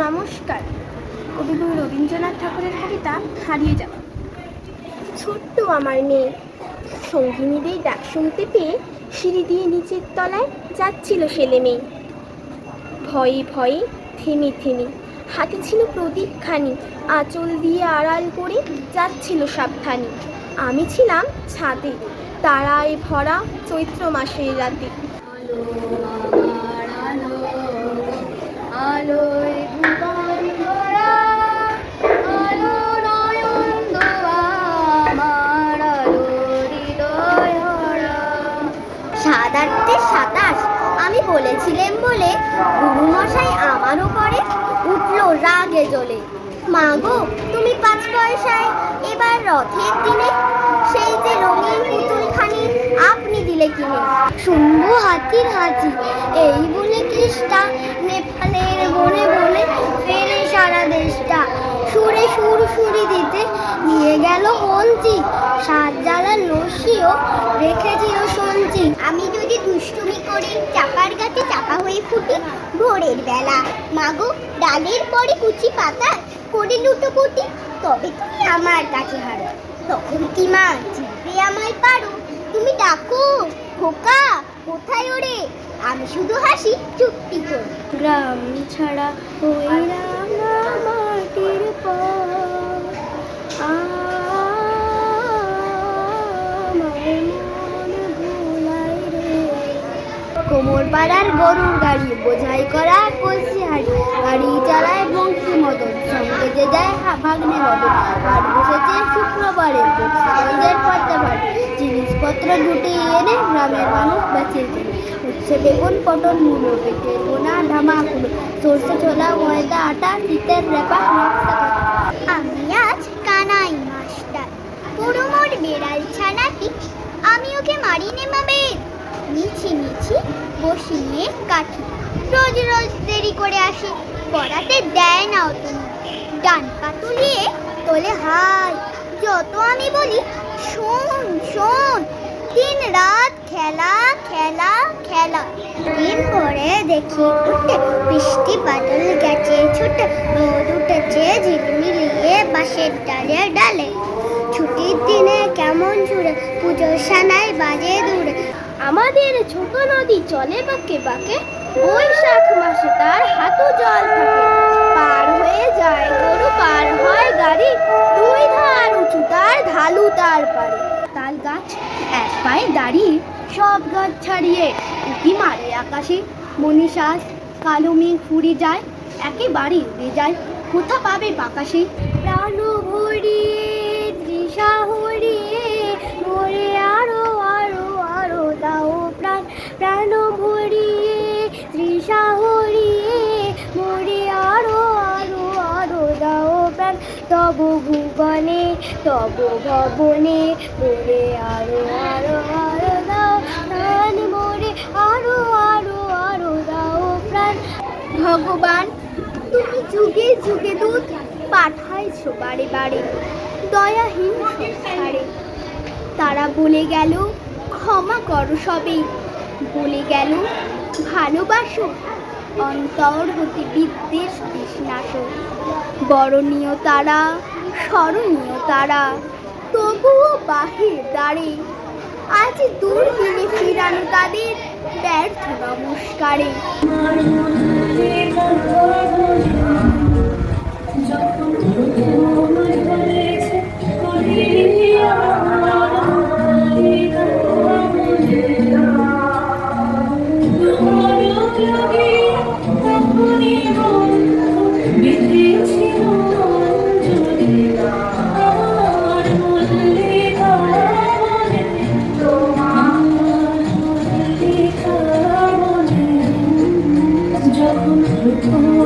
নমস্কার। কবিগুরু রবীন্দ্রনাথ ঠাকুরের কবিতা হারিয়ে যাওয়া। ছোট্ট আমার মেয়ে সঙ্গিনীদের ডাক শুনতে পেয়ে সিঁড়ি দিয়ে নিচের তলায় যাচ্ছিল ছেলে মেয়ে। ভয়ে ভয়ে থেমে থেমে হাতে ছিল প্রদীপখানি, আঁচল দিয়ে আড়াল করে যাচ্ছিল সাবধানে। আমি ছিলাম ছাদে তারায় ভরা চৈত্র মাসের রাতে। আলোয় ভুবন ভরা, আলো নয়ন দোয়া আমার, আলো হৃদয় ভরা। 7-8-27 আমি বলেছিলেন বলে গুরুমশাই আমার উপরে উঠলো রাগে জ্বলে। মা গো, তুমি 5 পয়সায় এবার রথের দিনে সেই যে রঙিন পুতুলখানি আপনি দিলে কিনে। শুনবো হাতির হাঁচি এই বলে কৃষ্টা, নেপালের বনে বলে ফেরে সারা দেশটা। সুরে সুর সুরি দিতে নিয়ে গেল মঞ্চি, 7 জ্বালার লস্যিও রেখেছিল সঞ্চি। আমি যদি দুষ্টুমি করে চাপার গাছে চাপা হয়ে ফুটি ভোরের বেলা, মাগো ডালের পরে কুচি পাতা করে লুটোপুটি, তবে তুমি আমার কাছে হারো। তখন কি মা জিভে আমায় পারো? তুমি ডাকো খোকা কোথায় ওরে, আমি শুধু হাসি চুপটি করে। গ্রাম ছাড়া হইলাম না মাটির পর, আমার মন ভুলাই রে। কোমর পাড়ার গরুর গাড়ি বোঝাই করা কলসি হাড়ি, গাড়ি চালায় বংশী মদন, সঙ্গে যে যায় ভাগ্নে মদন। আর বসেছে শুক্রবারের গঞ্জের পদ্মা ভাট, জিনিসপত্র গুটিয়ে এনে গ্রামের মানুষ বেঁচে কেনে। উচ্ছে বেগুন পটল মূলো, পেটের বোনা ধামাকুলো, সর্ষে ছোলা ময়দা আটা শীতের রেপা। আমি আজ কানাই মাস্টার, পুরো মোর বেড়াল ছানাটি, আমি ওকে মারি নেমাবে মিছি মিছি বসিয়ে কাঠি। রোজ রোজ দেরি করে আসে, পড়াতে দেয় না অত, ডান পা তুলিয়ে তোলে হাই। যত আমি বলি শোন শোন, দিন রাত খেলা খেলা খেলা। দিন ভরে দেখি উঠে বৃষ্টি বাদল গেছে ছুটে, রোদ উঠেছে ঝিলমিলিয়ে বাঁশের ডালে ডালে। ছুটির দিনে কেমন জুড়ে পুজোর সানাই বাজে দূরে। আমাদের ছোট নদী চলে বাঁকে বাঁকে, বৈশাখ মাসে তার হাঁটু জল থাকে। পার হয়ে যায় গরু, পার হয় গাড়ি, 2 ধার উঁচু তার ঢালু তার পারে। তাল গাছ এক পায়ে দাঁড়িয়ে সব গাছ ছাড়িয়ে উঁকি মারে আকাশে। মনীষাস কালো মেঘ ফুরি যায়, একেবারে উড়ে যায়, কোথা পাবে বাকাশে। প্রাণ ভরিয়ে তৃষা হরিয়ে মরে আরো আরো আরো দাও প্রাণ। প্রাণ ভরিয়ে তৃষা হরিয়ে মরে আরো আরো আরো দাও প্রাণ। তব ভুবনে তব ভবনে মরে আরো আরো আরো দাও প্রাণ, মরে আরো আরো আরো দাও প্রাণ। ভগবান তুমি যুগে যুগে দূত পাঠাইছো বারে বারে, দয়াহীন সংসারে। তারা বলে গেল ক্ষমা করো সবে, বলে গেল ভালোবাসো, অন্তর হতে বিদ্বেষ বিষ্ণাসো। বরণীয় তারা স্মরণীয় তারা, তবুও বাহির দ্বারে আজ দুর্দিনে ফিরানো তাদের ব্যর্থ নমস্কারে। যখন